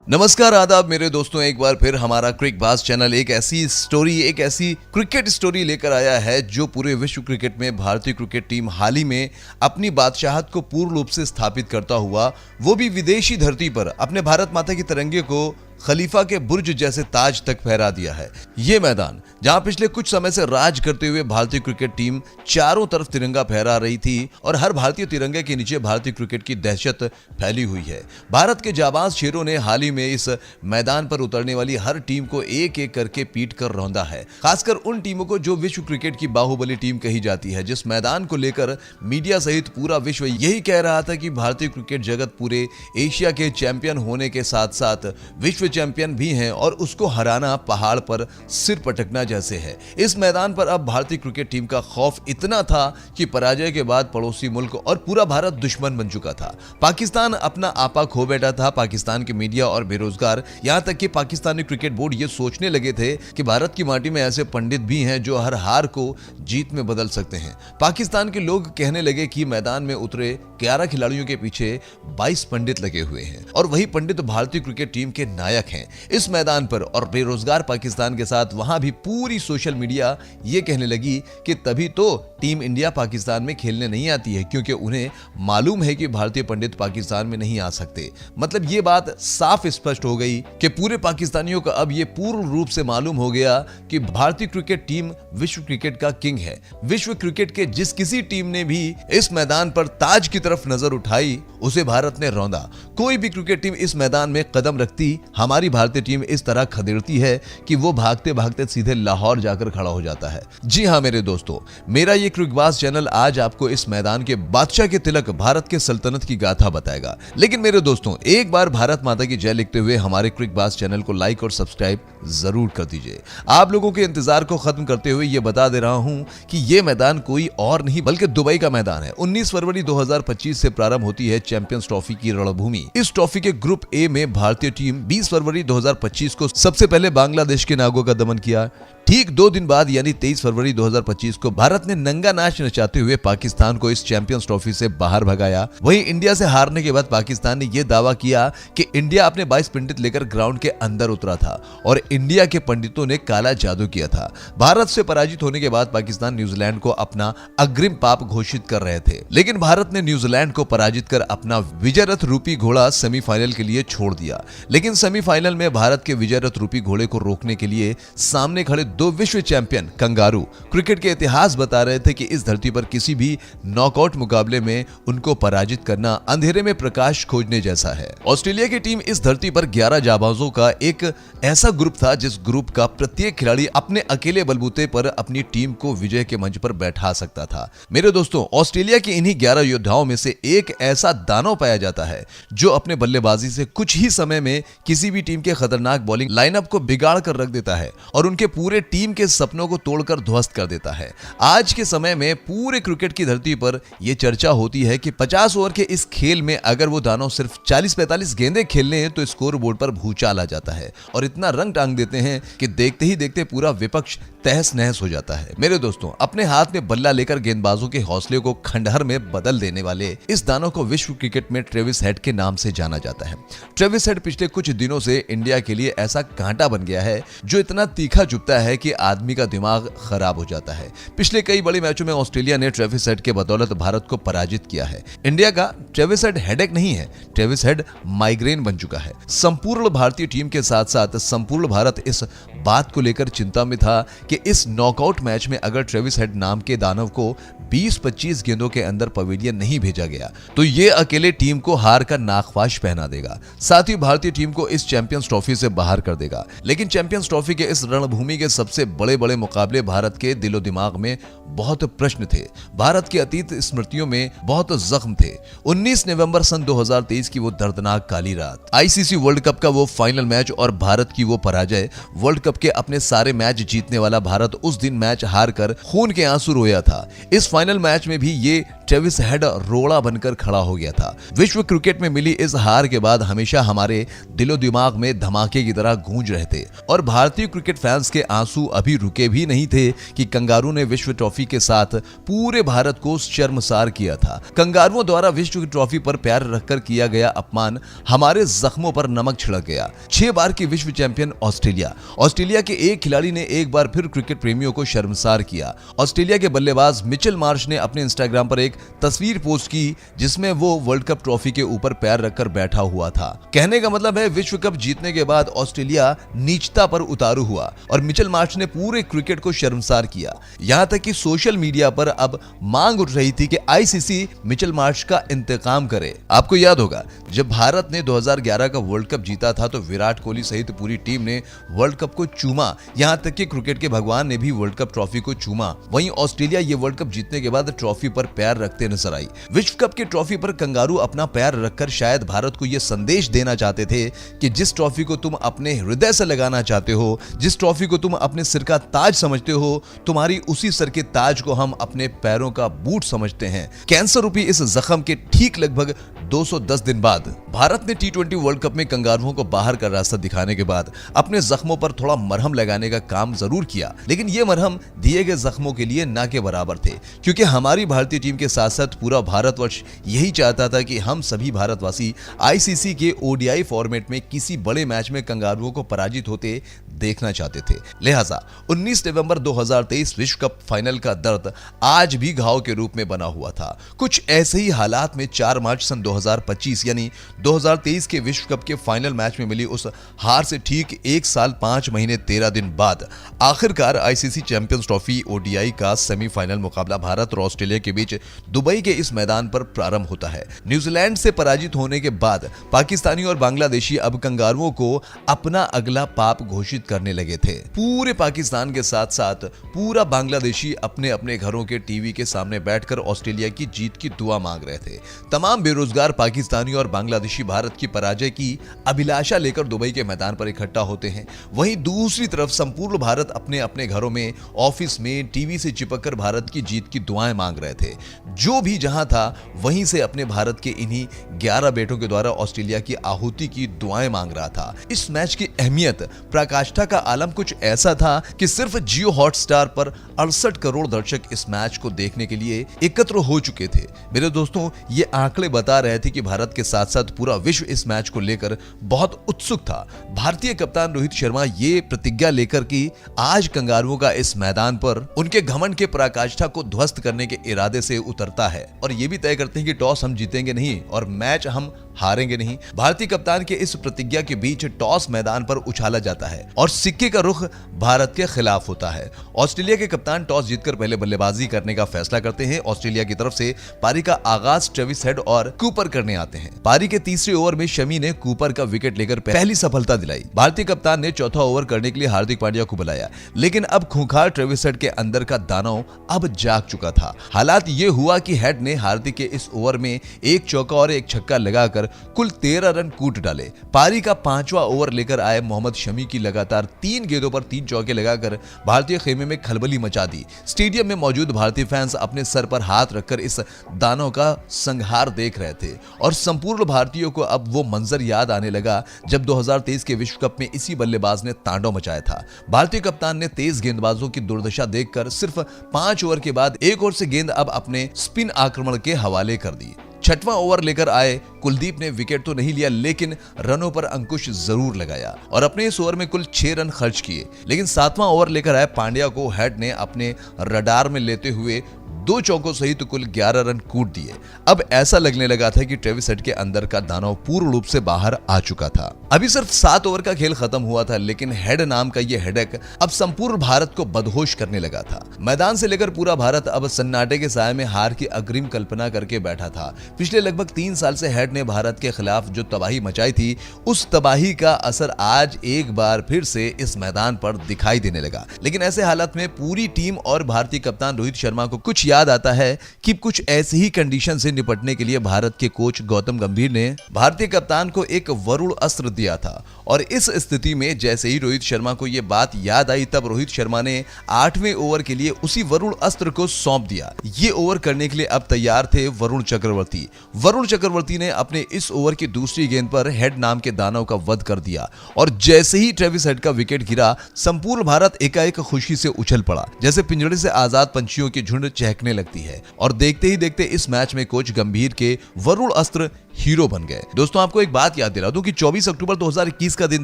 नमस्कार आदाब मेरे दोस्तों, एक बार फिर हमारा क्रिकबाज चैनल एक ऐसी क्रिकेट स्टोरी लेकर आया है जो पूरे विश्व क्रिकेट में भारतीय क्रिकेट टीम हाल ही में अपनी बादशाहत को पूर्ण रूप से स्थापित करता हुआ, वो भी विदेशी धरती पर अपने भारत माता के तिरंगे को खलीफा के बुर्ज जैसे ताज तक फहरा दिया है। ये मैदान जहां पिछले कुछ समय से राज करते हुए भारतीय क्रिकेट टीम चारों तरफ तिरंगा फहरा रही थी और हर भारतीय तिरंगे के नीचे भारतीय क्रिकेट की दहशत फैली हुई है। भारत के जाबाज शेरों ने हाल ही में इस मैदान पर उतरने वाली हर टीम को एक एक करके पीट कर रौंदा है, खासकर उन टीमों को जो विश्व क्रिकेट की बाहुबली टीम कही जाती है, जिस मैदान को लेकर मीडिया सहित पूरा विश्व यही कह रहा था कि भारतीय क्रिकेट जगत पूरे एशिया के चैंपियन होने के साथ साथ विश्व चैंपियन भी हैं और उसको हराना पहाड़ पर सिर पटकना जैसे है। इस मैदान पर अब भारतीय क्रिकेट टीम का खौफ इतना था कि पराजय के बाद पड़ोसी मुल्क और पूरा भारत दुश्मन बन चुका था। पाकिस्तान अपना आपा खो बैठा था। पाकिस्तान के मीडिया और बेरोजगार, यहां तक कि पाकिस्तानी क्रिकेट बोर्ड ये सोचने लगे थे कि भारत की माटी में ऐसे पंडित भी हैं जो हर हार को जीत में बदल सकते हैं। पाकिस्तान के लोग कहने लगे कि मैदान में उतरे 11 खिलाड़ियों के पीछे 22 पंडित लगे हुए हैं और वही पंडित भारतीय क्रिकेट टीम के नायक हैं इस मैदान पर। और बेरोजगार पाकिस्तान के साथ वहां भी पूरी सोशल मीडिया ये कहने लगी कि तभी तो टीम इंडिया पाकिस्तान में खेलने नहीं आती है, क्योंकि उन्हें मालूम है कि भारतीय पंडित पाकिस्तान में नहीं आ सकते। मतलब ये बात साफ स्पष्ट हो गई कि पूरे पाकिस्तानियों का अब ये पूर्ण रूप से मालूम हो गया कि भारतीय क्रिकेट टीम विश्व क्रिकेट का किंग है। विश्व क्रिकेट के जिस किसी टीम ने भी इस मैदान पर ताज की तरफ नजर उठाई, उसे भारत ने रौंदा। कोई भी क्रिकेट टीम इस मैदान में कदम रखती, हमारी भारतीय टीम इस तरह खदेड़ती है कि वो भागते भागते सीधे लाहौर जाकर खड़ा हो जाता है। जी हां मेरे दोस्तों, मेरा ये क्रिकबाज चैनल आज आपको इस मैदान के बादशाह के तिलक भारत के सल्तनत की गाथा बताएगा। लेकिन मेरे दोस्तों, एक बार भारत माता की जय लिखते हुए हमारे क्रिकबाज चैनल को लाइक और सब्सक्राइब जरूर कर दीजिए। आप लोगों के इंतजार को खत्म करते हुए ये बता दे रहा हूं कि ये मैदान कोई और नहीं बल्कि दुबई का मैदान है। 19 फरवरी 2025 से प्रारंभ होती है चैंपियंस ट्रॉफी की रणभूमि। इस ट्रॉफी के ग्रुप ए में भारतीय टीम 20 फरवरी 2025 को सबसे पहले बांग्लादेश के नागों का दमन किया। ठीक 2 दिन बाद यानी 23 फरवरी 2025 को भारत ने नंगा नाच नचाते हुए पाकिस्तान को इस चैंपियंस ट्रॉफी से बाहर भगाया। वहीं इंडिया से हारने के बाद पाकिस्तान ने यह दावा किया कि इंडिया अपने 22 पंडित लेकर ग्राउंड के अंदर उतरा था और इंडिया के पंडितों ने काला जादू किया था। भारत से पराजित होने के बाद पाकिस्तान न्यूजीलैंड को अपना अग्रिम पाप घोषित कर रहे थे, लेकिन भारत ने न्यूजीलैंड को पराजित कर अपना विजय रथ रूपी घोड़ा सेमीफाइनल के लिए छोड़ दिया। लेकिन सेमीफाइनल में भारत के विजय रथ रूपी घोड़े को रोकने के लिए सामने खड़े 2 विश्व चैंपियन कंगारू क्रिकेट के इतिहास बता रहे थे कि इस धरती पर किसी भी नॉकआउट मुकाबले में उनको पराजित करना अंधेरे में प्रकाश खोजने जैसा है। ऑस्ट्रेलिया की टीम इस धरती पर 11 जाबाजों का एक ऐसा ग्रुप था जिस ग्रुप का प्रत्येक खिलाड़ी अपने अकेले बलबूते पर अपनी टीम को विजय के मंच पर बैठा सकता था। मेरे दोस्तों, ऑस्ट्रेलिया के इन्हीं 11 योद्धाओं में से एक ऐसा दानव पाया जाता है जो अपने बल्लेबाजी से कुछ ही समय में किसी भी टीम के खतरनाक बॉलिंग लाइनअप को बिगाड़ कर रख देता है और उनके पूरे टीम के सपनों को तोड़कर ध्वस्त कर देता है। आज के समय में पूरे क्रिकेट की धरती पर यह चर्चा होती है कि 50 ओवर के इस खेल में अगर वो दानव सिर्फ 40-45 गेंदें खेल लें तो स्कोर बोर्ड पर भूचाल आ जाता है और इतना रंग टांग देते हैं कि देखते ही देखते पूरा विपक्ष तहस नहस हो जाता है। मेरे दोस्तों, अपने हाथ में बल्ला लेकर गेंदबाजों के हौसले को खंडहर में बदल देने वाले इस दानव को विश्व क्रिकेट में ट्रेविस हेड के नाम से जाना जाता है। ट्रेविस हेड पिछले कुछ दिनों से इंडिया के लिए ऐसा कांटा बन गया है जो इतना तीखा चुभता है कि आदमी का दिमाग खराब हो जाता है। पिछले कई बड़े मैचों में ऑस्ट्रेलिया ने ट्रेविस हेड के बदौलत भारत को पराजित किया है। इंडिया का ट्रेविस हेड हेडेक नहीं है, ट्रेविस हेड माइग्रेन बन चुका है। संपूर्ण भारतीय टीम के साथ साथ संपूर्ण भारत इस बात को लेकर चिंता में था कि इस नॉकआउट मैच में अगर ट्रेविस हेड नाम के दानव को 20-25 गेंदों के अंदर पवेलियन नहीं भेजा गया तो ये अकेले टीम को हार का नाखवाश पहना देगा, साथ ही भारतीय टीम को इस चैंपियंस ट्रॉफी से बाहर कर देगा। लेकिन चैंपियंस ट्रॉफी के इस रणभूमि के सबसे बड़े बड़े मुकाबले भारत के दिलो दिमाग में बहुत प्रश्न थे। भारत की अतीत स्मृतियों में बहुत जख्म थे। 19 नवंबर सन 2023 की वो दर्दनाक काली रात, आईसीसी वर्ल्ड कप का वो फाइनल मैच और भारत की वो पराजय। वर्ल्ड कप के अपने सारे मैच जीतने वाला भारत उस दिन मैच हार कर खून के आंसू रोया था। इस फाइनल मैच में भी ये ट्रेविस हेड रोड़ा बनकर खड़ा हो गया था। विश्व क्रिकेट में मिली इस हार के बाद हमेशा हमारे दिलो दिमाग में धमाके की तरह गूंज रहे थे और भारतीय क्रिकेट फैंस के आंसू आंसू अभी रुके भी नहीं थे कि कंगारू ने विश्व ट्रॉफी के साथ पूरे भारत को शर्मसार किया था। कंगारुओं द्वारा विश्व की ट्रॉफी पर पैर रखकर किया गया अपमान हमारे जख्मों पर नमक छिड़क गया। 6 बार की विश्व चैंपियन ऑस्ट्रेलिया के एक खिलाड़ी ने एक बार फिर क्रिकेट प्रेमियों को शर्मसार किया। ऑस्ट्रेलिया के बल्लेबाज मिचेल मार्श ने अपने इंस्टाग्राम पर एक तस्वीर पोस्ट की जिसमें वो वर्ल्ड कप ट्रॉफी के ऊपर पैर रखकर बैठा हुआ था। कहने का मतलब है विश्व कप जीतने के बाद ऑस्ट्रेलिया नीचता पर उतारू हुआ और मिचेल मार्श ने पूरे क्रिकेट को शर्मसार किया। यहां तक कि सोशल मीडिया पर अब मांग उठ रही थी कि आईसीसी मिचेल मार्श का इंतकाम करे। आपको याद होगा जब भारत ने 2011 का वर्ल्ड कप जीता था तो विराट कोहली सहित पूरी टीम ने वर्ल्ड कप को चूमा। यहां तक कि क्रिकेट के भगवान ने भी वर्ल्ड कप ट्रॉफी को चूमा। वहीं ऑस्ट्रेलिया ये वर्ल्ड कप जीतने के बाद ट्रॉफी पर पैर रखते नजर आई। विश्व कप की ट्रॉफी पर कंगारू अपना पैर रखकर शायद भारत को यह संदेश देना चाहते थे कि जिस ट्रॉफी को तुम अपने हृदय से लगाना चाहते हो, जिस ट्रॉफी को तुम अपने सिर का ताज समझते हो, तुम्हारी उसी सर के ताज को हम अपने पैरों का बूट समझते हैं। कैंसर रूपी इस जख्म के ठीक लगभग 210 दिन बाद भारत ने T20 वर्ल्ड कप में कंगारुओं को बाहर का रास्ता दिखाने के बाद अपने जख्मों पर थोड़ा मरहम लगाने का काम जरूर किया, लेकिन ये मरहम दिए गए जख्मों के लिए ना के बराबर थे, क्योंकि हमारी भारतीय टीम के साथ साथ पूरा भारतवर्ष यही चाहता था कि हम सभी भारतवासी आईसीसी के ओडीआई फॉर्मेट में किसी बड़े मैच में कंगारुओं को पराजित होते देखना चाहते थे। लिहाजा 19 नवंबर 2023 विश्व कप फाइनल का दर्द आज भी घाव के रूप में बना हुआ था। कुछ ऐसे ही हालात में 4 मार्च सन 2025 यानी 2023 के विश्व कप के फाइनल मैच में मिली उस हार से ठीक 1 साल 5 महीने 13 दिन बाद आखिरकार आईसीसी चैंपियंस ट्रॉफी ओडीआई का सेमीफाइनल मुकाबला भारत और ऑस्ट्रेलिया के बीच दुबई के इस मैदान पर प्रारंभ होता है। न्यूजीलैंड से पराजित होने के बाद पाकिस्तानी और बांग्लादेशी अब कंगारुओं को अपना अगला पाप घोषित करने लगे थे। पूरे पाकिस्तान के साथ साथ पूरा बांग्लादेशी अपने अपने घरों के टीवी के सामने बैठकर ऑस्ट्रेलिया की जीत की दुआ मांग रहे थे। तमाम बेरोजगार पाकिस्तानी और बांग्लादेशी भारत की पराजय की अभिलाषा लेकर दुबई के मैदान पर इकट्ठा होते हैं। वहीं दूसरी तरफ संपूर्ण भारत अपने अपने घरों में, ऑफिस में टीवी से चिपककर भारत की जीत की दुआएं मांग रहे थे। जो भी जहां था वहीं से अपने भारत के इन्हीं 11 बेटों के द्वारा ऑस्ट्रेलिया की आहुति की दुआएं मांग रहा था। इस मैच की अहमियत, पराकाष्ठा का आलम कुछ ऐसा था कि सिर्फ जियो हॉटस्टार पर 68 करोड़ दर्शक इस मैच को देखने के लिए एकत्र हो चुके थे। मेरे दोस्तों, ये आंकड़े बता रहे थे कि भारत के साथ साथ पूरा विश्व इस मैच को लेकर बहुत उत्सुक था। भारतीय कप्तान रोहित शर्मा ये प्रतिज्ञा लेकर कि आज कंगारुओं का इस मैदान पर उनके घमंड के पराकाष्ठा को ध्वस्त करने के इरादे से उतरता है और ये भी तय करते हैं कि टॉस हम जीतेंगे नहीं और मैच हम हारेंगे नहीं। भारतीय कप्तान के इस प्रतिज्ञा के बीच टॉस मैदान पर उछाला जाता है और सिक्के का रुख भारत के खिलाफ होता है। ऑस्ट्रेलिया के कप्तान टॉस जीतकर पहले बल्लेबाजी करने का फैसला करते हैं। ऑस्ट्रेलिया की तरफ से पारी का आगाज ट्रेविस हेड और कूपर करने आते हैं। पारी के तीसरे ओवर में शमी ने कूपर का विकेट लेकर पहली सफलता दिलाई। भारतीय कप्तान ने चौथा ओवर करने के लिए हार्दिक पांड्या को बुलाया, लेकिन अब खूंखार ट्रेविस हेड के अंदर का दानव अब जाग चुका था। हालात ये हुआ कि हेड ने हार्दिक के इस ओवर में एक चौका और एक छक्का लगाकर कुल 13 रन कूट डाले। पारी का 5वां ओवर लेकर आए मोहम्मद शमी की लगातार 3 गेंदों पर 3 चौके लगाकर भारतीय खेमे में खलबली मचा दी। स्टेडियम में मौजूद भारतीय फैंस अपने सर पर हाथ रखकर इस दानव का संहार देख रहे थे और संपूर्ण भारतीयों को अब वो मंजर याद आने लगा जब 2023 के विश्व कप में इसी बल्लेबाज ने तांडव मचाया था। भारतीय कप्तान ने तेज गेंदबाजों की दुर्दशा देखकर सिर्फ 5 ओवर के बाद एक ओर से गेंद अब अपने स्पिन आक्रमण के हवाले कर दी। 6वां ओवर लेकर आए कुलदीप ने विकेट तो नहीं लिया, लेकिन रनों पर अंकुश जरूर लगाया और अपने इस ओवर में कुल 6 रन खर्च किए। लेकिन 7वां ओवर लेकर आए पांड्या को हेड ने अपने रडार में लेते हुए 2 चौकों सहित कुल 11 रन कूट दिए। अब ऐसा लगने लगा था कि ट्रेविस हेड के अंदर का दानव पूर्ण रूप से बाहर आ चुका था। अभी सिर्फ 7 ओवर का खेल खत्म हुआ था, लेकिन हेड नाम का ये हेडेक अब संपूर्ण भारत को बदहोश करने लगा था। मैदान से लेकर पूरा भारत अब सन्नाटे के साए में हार की अग्रिम कल्पना करके बैठा था। पिछले लगभग 3 साल से हेड ने भारत के खिलाफ जो तबाही मचाई थी, उस तबाही का असर आज एक बार फिर से इस मैदान पर दिखाई देने लगा। लेकिन ऐसे हालात में पूरी टीम और भारतीय कप्तान रोहित शर्मा को कुछ कुछ याद आता है कि कुछ ऐसी ही कंडीशन से निपटने के लिए भारत के कोच गौतम गंभीर ने भारतीय कप्तान को एक वरुण अस्त्र दिया था। और इस स्थिति में जैसे ही रोहित शर्मा को यह बात याद आई, तब रोहित शर्मा ने 8वें ओवर के लिए उसी वरुण अस्त्र को सौंप दिया। ये ओवर करने के लिए अब तैयार थे वरुण चक्रवर्ती। वरुण चक्रवर्ती ने अपने इस ओवर की दूसरी गेंद पर हेड नाम के दानव का वध कर दिया और जैसे ही ट्रेविस हेड का विकेट गिरा, संपूर्ण भारत एकाएक खुशी से उछल पड़ा, जैसे पिंजड़े से आजाद पंछियों की झुंड चहकने लगती है। और देखते ही देखते इस मैच में कोच गंभीर के वरुण अस्त्र हीरो बन गए। दोस्तों, आपको एक बात याद दिला दूं कि 24 अक्टूबर 2021 का दिन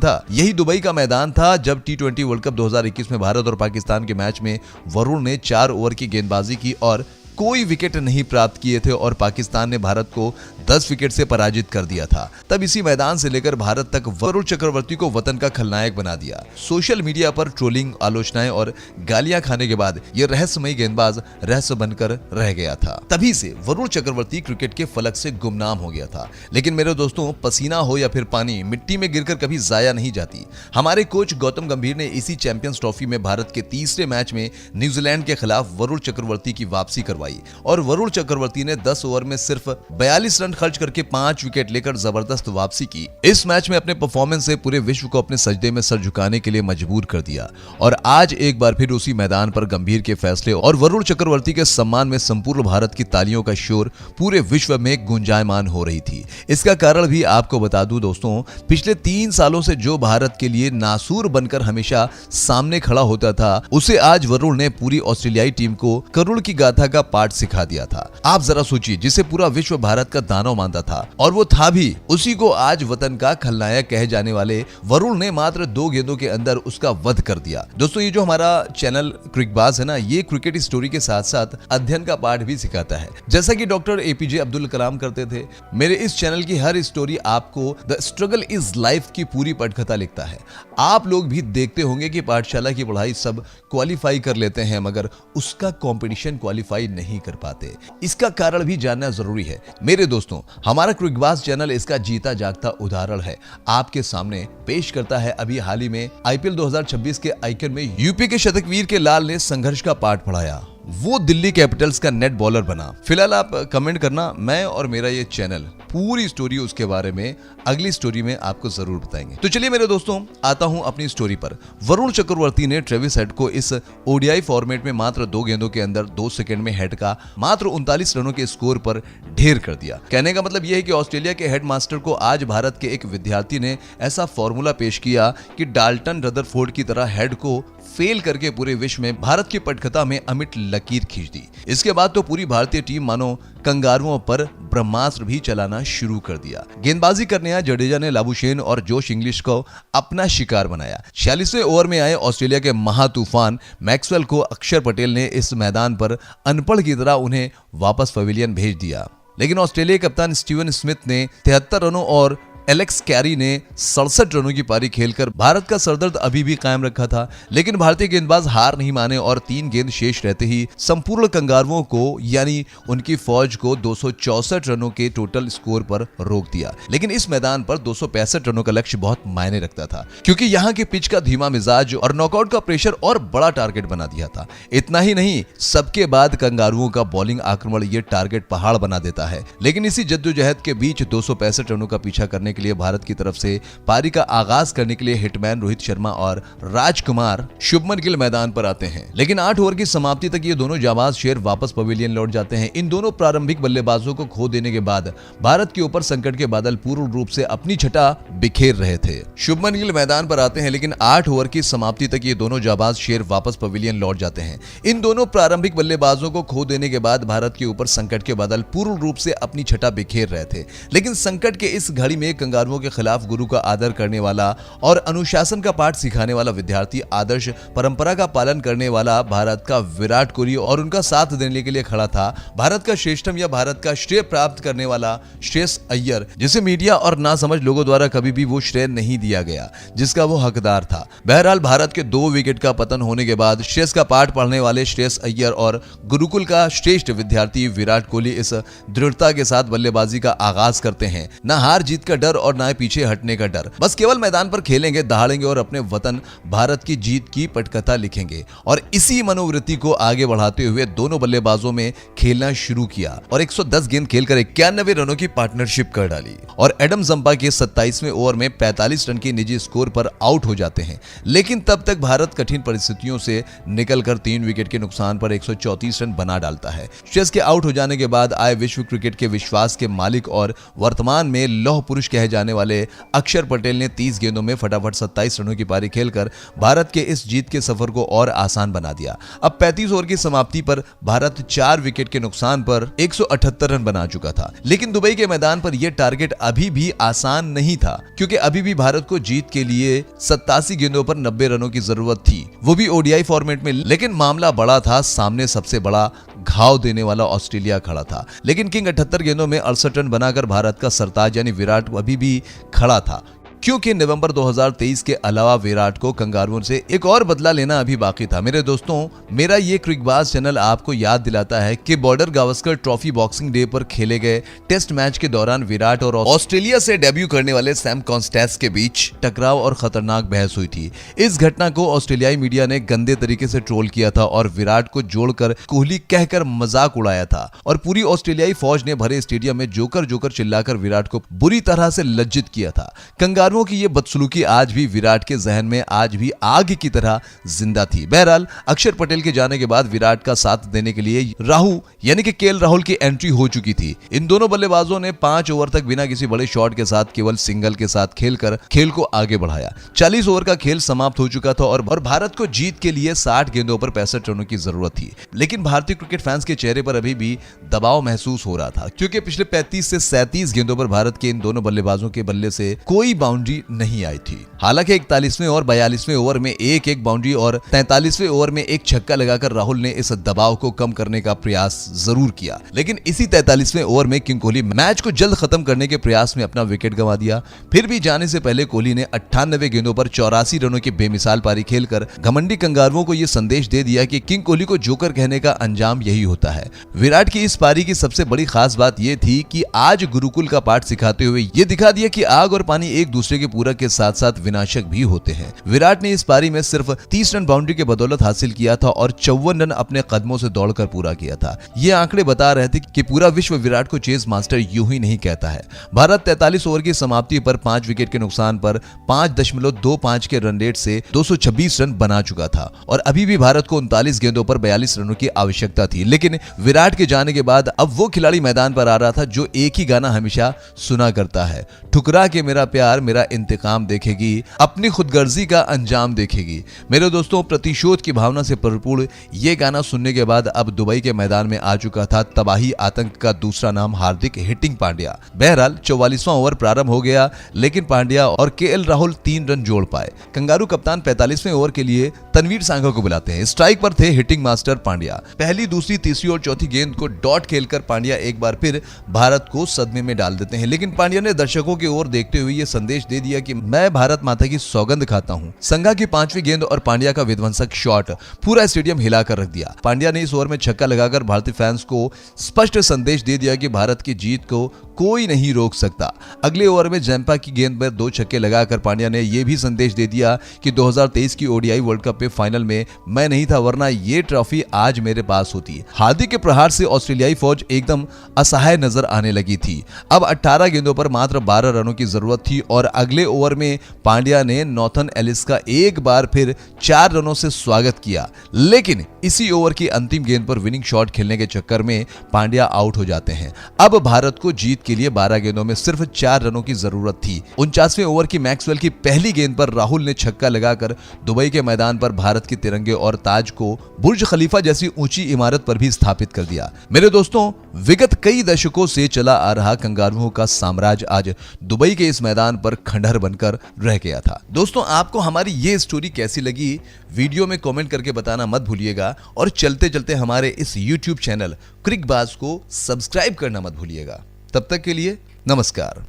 था। यही दुबई का मैदान था जब T20 वर्ल्ड कप 2021 में भारत और पाकिस्तान के मैच में वरुण ने 4 ओवर की गेंदबाजी की और कोई विकेट नहीं प्राप्त किए थे और पाकिस्तान ने भारत को 10 विकेट से पराजित कर दिया था। तब इसी मैदान से लेकर भारत तक वरुण चक्रवर्ती को वतन का खलनायक बना दिया। सोशल मीडिया पर ट्रोलिंग, आलोचनाएं और गालियां खाने के बाद यह रहस्यमयी गेंदबाज रहस्य बनकर रह गया था। तभी से वरुण चक्रवर्ती क्रिकेट के फलक से गुमनाम हो गया था। लेकिन मेरे दोस्तों, पसीना हो या फिर पानी, मिट्टी में गिरकर कभी जाया नहीं जाती। हमारे कोच गौतम गंभीर ने इसी चैंपियंस ट्रॉफी में भारत के तीसरे मैच में न्यूजीलैंड के खिलाफ वरुण चक्रवर्ती की वापसी करवाई और वरुण चक्रवर्ती ने 10 ओवर में सिर्फ 42 रन खर्च करके 5 विकेट लेकर जबरदस्त वापसी की। इस मैच में अपने परफॉर्मेंस से पूरे विश्व को अपने सजदे में सर झुकाने के लिए मजबूर कर दिया। और आज एक बार फिर उसी मैदान पर गंभीर के फैसले और वरुण चक्रवर्ती के सम्मान में संपूर्ण भारत की तालियों का शोर पूरे विश्व में गुंजायमान हो रही थी। इसका कारण भी आपको बता दूं दोस्तों, पिछले 3 सालों से जो भारत के लिए नासूर बनकर हमेशा सामने खड़ा होता था, उसे आज वरुण ने पूरी ऑस्ट्रेलियाई टीम को करुण की गाथा का पाठ सिखा दिया था। आप जरा सोचिए, जिसे पूरा विश्व भारत का दानव मानता था और वो था भी, उसी को आज वतन का खलनायक कहे जाने वाले वरुण ने मात्र 2 गेंदों के अंदर उसका वध कर दिया। दोस्तों, ये जो हमारा चैनल क्रिकबाज है ना, ये क्रिकेट स्टोरी के साथ साथ अध्ययन का पाठ भी सिखाता है। जैसा कि डॉक्टर APJ अब्दुल कलाम करते थे, मेरे इस चैनल की हर स्टोरी आपको द स्ट्रगल इज लाइफ की पूरी पटकथा लिखता है। आप लोग भी देखते होंगे कि पाठशाला की पढ़ाई सब क्वालिफाई कर लेते हैं, मगर उसका कंपटीशन क्वालिफाई नहीं कर पाते। इसका कारण भी जानना जरूरी है। मेरे दोस्तों, हमारा क्रिकबाज चैनल इसका जीता जागता उदाहरण है। आपके सामने पेश करता है अभी हाल ही में IPL 2026 के आइकन में यूपी के शतकवीर के लाल ने संघर्ष का पाठ पढ़ाया। वो दिल्ली कैपिटल्स का नेट बॉलर बना। फिलहाल आप कमेंट करना, मैं और मेरा ये चैनल पूरी स्टोरी उसके बारे में अगली स्टोरी में आपको जरूर बताएंगे। तो चलिए मेरे दोस्तों, आता हूं अपनी स्टोरी पर। वरुण चक्रवर्ती ने ट्रेविस हेड को इस ODI फॉर्मेट में मात्र 2 गेंदों के अंदर 2 सेकंड में हेड का मात्र 39 रनों के स्कोर पर ढेर कर दिया। कहने का मतलब यह है कि ऑस्ट्रेलिया के हेडमास्टर को आज भारत के एक विद्यार्थी ने ऐसा फॉर्मूला पेश किया कि डाल्टन रदरफोर्ड की तरह हेड को फेल करके पूरे विश्व में भारत की पटकथा में अमिट लकीर खींच दी। इसके बाद तो पूरी भारतीय टीम मानो कंगारुओं पर ब्रह्मास्त्र भी चलाना शुरू कर दिया। गेंदबाजी करने आए जडेजा ने लाबुशेन और जोश इंग्लिश को अपना शिकार बनाया। 46वें ओवर में आए ऑस्ट्रेलिया के महातूफान मैक्सवेल को अक्षर पटेल ने इस मैदान पर अनपढ़ की तरह उन्हें वापस पवेलियन भेज दिया। लेकिन ऑस्ट्रेलिया के कप्तान स्टीवन स्मिथ ने 73 रनों और एलेक्स कैरी ने 67 रनों की पारी खेलकर भारत का सरदर्द अभी भी कायम रखा था। लेकिन भारतीय गेंदबाज हार नहीं माने और 3 गेंद शेष रहते ही संपूर्ण कंगारुओं को यानी उनकी फौज को 264 रनों के टोटल स्कोर पर रोक दिया। लेकिन इस मैदान पर 265 रनों का लक्ष्य बहुत मायने रखता था, क्योंकि यहाँ के पिच का धीमा मिजाज और नॉकआउट का प्रेशर और बड़ा टारगेट बना दिया था। इतना ही नहीं, सबके बाद कंगारुओं का बॉलिंग आक्रमण ये टारगेट पहाड़ बना देता है। लेकिन इसी जद्दोजहद के बीच 265 रनों का पीछा करने के लिए भारत की तरफ से पारी का आगाज करने के लिए हिटमैन रोहित शर्मा और राजकुमार शुभमन गिल मैदान पर आते हैं। लेकिन 8 ओवर की समाप्ति तक ये दोनों जाबाज शेर वापस पवेलियन लौट जाते हैं। इन दोनों प्रारंभिक बल्लेबाजों को खो देने के बाद भारत के ऊपर संकट के बादल पूर्ण रूप से अपनी छटा बिखेर रहे थे। शुभमन गिल मैदान पर आते हैं, लेकिन 8 ओवर की समाप्ति तक ये दोनों जाबाज शेर वापस पवेलियन लौट जाते हैं। इन दोनों प्रारंभिक बल्लेबाजों को खो देने के बाद भारत के ऊपर संकट के बादल पूर्ण रूप से अपनी छटा बिखेर रहे थे। लेकिन संकट के इस घड़ी में कंगारुओं के खिलाफ गुरु का आदर करने वाला और अनुशासन का पाठ सिखाने वाला विद्यार्थी, आदर्श परंपरा का पालन करने वाला भारत का विराट कोहली और उनका साथ देने के लिए खड़ा था भारत का श्रेष्ठम या भारत का श्रेय प्राप्त करने वाला श्रेयस अय्यर, जिसे मीडिया और नासमझ लोगों द्वारा कभी भी वो श्रेय नहीं दिया गया जिसका वो हकदार था। बहरहाल भारत के 2 विकेट का पतन होने के बाद श्रेयस का पाठ पढ़ने वाले श्रेयस अय्यर और गुरुकुल का श्रेष्ठ विद्यार्थी विराट कोहली इस दृढ़ता के साथ बल्लेबाजी का आगाज करते हैं। न हार जीत का डर डर और ना पीछे हटने का डर। बस केवल मैदान पर खेलेंगे, दहाड़ेंगे और अपने वतन भारत की जीत की पटकथा लिखेंगे। और इसी मनोवृत्ति को आगे बढ़ाते हुए दोनों बल्लेबाजों में खेलना शुरू किया और 110 गेंद खेलकर 91 रनों की पार्टनरशिप कर डाली और एडम जंपा के 27वें ओवर में 45 रन के निजी स्कोर पर आउट हो जाते हैं। लेकिन तब तक भारत कठिन परिस्थितियों से निकलकर 3 विकेट के नुकसान पर 134 रन बना डालता है। चेस के आउट हो जाने के बाद आए विश्व क्रिकेट के विश्वास के मालिक और वर्तमान में लौह पुरुष कहे जाने वाले अक्षर पटेल ने 30 गेंदों में फटाफट 27 रनों की पारी खेलकर भारत के इस जीत के सफर को और आसान बना दिया। अब 35 ओवर की समाप्ति पर भारत 4 विकेट के नुकसान पर 178 रन बना चुका था। लेकिन दुबई के मैदान पर यह टारगेट अभी भी आसान नहीं था, क्योंकि अभी भी भारत को जीत के लिए 87 गेंदों पर 90 रनों की जरूरत थी, वो भी ओडीआई फॉर्मेट में। लेकिन मामला बड़ा था, सामने सबसे बड़ा घाव देने वाला ऑस्ट्रेलिया खड़ा था। लेकिन किंग 78 गेंदों में 68 रन बनाकर भारत का सरताज यानी विराट अभी भी खड़ा था, क्योंकि नवंबर 2023 के अलावा विराट को कंगारुओं से एक और बदला लेना अभी बाकी था। मेरे दोस्तों, मेरा ये क्रिकबाज चैनल आपको याद दिलाता है कि border Gavaskar trophy boxing day पर खेले गए टेस्ट मैच के दौरान विराट और ऑस्ट्रेलिया से डेब्यू करने वाले सैम कॉन्स्टेंस के बीच टकराव और खतरनाक बहस हुई थी। इस घटना को ऑस्ट्रेलियाई मीडिया ने गंदे तरीके से ट्रोल किया था और विराट को जोड़कर कोहली कहकर मजाक उड़ाया था और पूरी ऑस्ट्रेलियाई फौज ने भरे स्टेडियम में जोकर जोकर चिल्लाकर विराट को बुरी तरह से लज्जित किया था। कंगारुओं की ये बदसलूकी आज भी विराट के जहन में आज भी आग की तरह जिंदा थी। बहरहाल अक्षर पटेल के जाने के बाद विराट का साथ देने के लिए राहुल यानी कि केएल राहुल की एंट्री हो चुकी थी। इन दोनों बल्लेबाजों ने 5 ओवर तक बिना किसी बड़े शॉट के साथ केवल सिंगल के साथ खेलकर खेल को आगे बढ़ाया। 40 ओवर का खेल समाप्त हो चुका था और भारत को जीत के लिए 60 गेंदों पर 65 रनों की जरूरत थी। लेकिन भारतीय क्रिकेट फैंस के चेहरे पर अभी भी दबाव महसूस हो रहा था, क्योंकि पिछले 35 से 37 गेंदों पर भारत के इन दोनों बल्लेबाजों के बल्ले से कोई बाउंड्री नहीं आई थी। हालांकि 41वें और 42वें ओवर में एक बाउंड्री और 43वें ओवर में एक छक्का लगाकर राहुल ने इस दबाव को कम करने का प्रयास जरूर किया। लेकिन इसी 43वें ओवर में किंग कोहली मैच को जल्द खत्म करने के प्रयास में अपना विकेट गंवा दिया। फिर भी जाने से पहले कोहली ने 98 गेंदों पर 84 रनों की बेमिसाल पारी खेलकर घमंडी कंगारुओं को यह संदेश दे दिया कि किंग कोहली को जोकर कहने का अंजाम यही होता है। विराट की इस पारी की सबसे बड़ी खास बात यह थी कि आज गुरुकुल का पाठ सिखाते हुए ये दिखा दिया कि आग और पानी एक दूसरे के पूरक के साथ साथ विनाशक भी होते हैं। विराट ने इस पारी में सिर्फ 30 रन बाउंड्री के बदौलत हासिल किया था और 54 रन अपने कदमों से दौड़कर पूरा किया था। ये आंकड़े बता रहे थे कि पूरा विश्व विराट को चेस मास्टर यूं ही नहीं कहता है। भारत 43 ओवर की समाप्ति पर 5 विकेट के नुकसान पर 5.25 के रन रेट से 226 रन बना चुका था और अभी भी भारत को 39 गेंदों पर 42 रनों की आवश्यकता थी। लेकिन विराट के जाने के बाद अब वो खिलाड़ी मैदान पर आ रहा था जो एक ही गाना हमेशा सुना करता है, ठुकरा के मेरा प्यार मेरा इंतकाम देखेगी, अपनी खुदगर्जी का अंजाम देखेगी। मेरे दोस्तों, प्रतिशोध की भावना से भरपूर ये गाना सुनने के बाद अब दुबई के मैदान में आ चुका था तबाही आतंक का दूसरा नाम हार्दिक हिटिंग पांड्या। बहरहाल 44वां ओवर प्रारंभ हो गया, लेकिन पांड्या और केएल राहुल 3 रन जोड़ पाए। कंगारू कप्तान 45वें ओवर के लिए तनवीर सांघा को बुलाते हैं। स्ट्राइक पर थे हिटिंग मास्टर पांड्या। पहली, दूसरी, तीसरी और चौथी गेंद को डॉट खेलकर पांड्या एक बार फिर भारत को सदमे में डाल देते हैं। लेकिन पांड्या ने दर्शकों की ओर देखते हुए यह संदेश दे दिया कि मैं भारत माता की सौगंध खाता हूं। संघा की 5वीं गेंद और पांड्या का विध्वंसक शॉट पूरा स्टेडियम हिलाकर रख दिया। पांड्या ने इस ओवर में छक्का लगाकर भारतीय फैंस को स्पष्ट संदेश दे दिया कि भारत की जीत को कोई नहीं रोक सकता। अगले ओवर में जंपा की गेंद पर 2 छक्के लगाकर पांड्या ने यह भी संदेश दे दिया कि 2023 की ओडीआई वर्ल्ड कप में फाइनल में मैं नहीं था, वरना ये ट्रॉफी आज मेरे पास होती। हार्दिक के प्रहार से ऑस्ट्रेलियाई फौज एकदम असहाय नजर आने लगी थी। अब 18 गेंदों पर मात्र 12 रनों की जरूरत थी और अगले ओवर में पांड्या ने नॉर्थन एलिस का एक बार फिर 4 रनों से स्वागत किया। लेकिन इसी ओवर की अंतिम गेंद पर विनिंग शॉट खेलने के चक्कर में पांड्या आउट हो जाते हैं। अब भारत को जीत के लिए 12 गेंदों में सिर्फ 4 रनों की जरूरत थी। 49वें ओवर की मैक्सवेल की पहली गेंद पर राहुल ने छक्का लगाकर दुबई के मैदान पर भारत के तिरंगे और ताज को बुर्ज खलीफा जैसी ऊंची इमारत पर भी स्थापित कर दिया। मेरे दोस्तों, विगत कई दशकों से चला आ रहा कंगारुओं का साम्राज्य आज दुबई के इस मैदान पर खंडहर बनकर रह गया था। दोस्तों, आपको हमारी ये स्टोरी कैसी लगी वीडियो में कमेंट करके बताना मत भूलिएगा और चलते चलते हमारे इस YouTube चैनल क्रिकबाज को सब्सक्राइब करना मत भूलिएगा। तब तक के लिए नमस्कार।